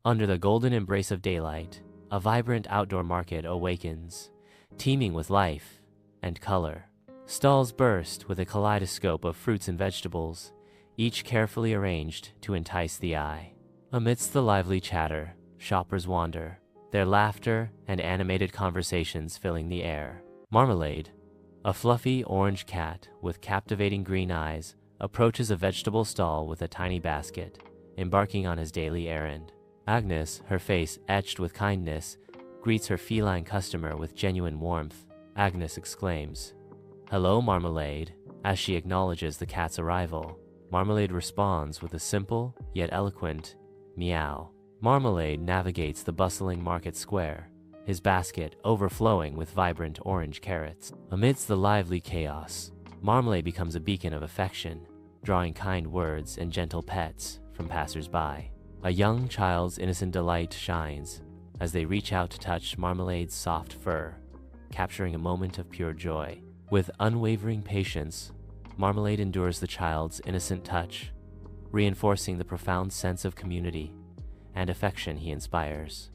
Under the golden embrace of daylight, a vibrant outdoor market awakens, teeming with life and color. Stalls burst with a kaleidoscope of fruits and vegetables, each carefully arranged to entice the eye. Amidst the lively chatter, shoppers wander, their laughter and animated conversations filling the air. Marmalade, a fluffy orange cat with captivating green eyes, approaches a vegetable stall with a tiny basket, embarking on his daily errand. Agnes, her face etched with kindness, greets her feline customer with genuine warmth. Agnes exclaims, "Hello, Marmalade," as she acknowledges the cat's arrival. Marmalade responds with a simple yet eloquent meow. Marmalade navigates the bustling market square, his basket overflowing with vibrant orange carrots. Amidst the lively chaos, Marmalade becomes a beacon of affection, drawing kind words and gentle pets from passers-by. A young child's innocent delight shines as they reach out to touch Marmalade's soft fur, capturing a moment of pure joy. With unwavering patience, Marmalade endures the child's innocent touch, reinforcing the profound sense of community and affection he inspires.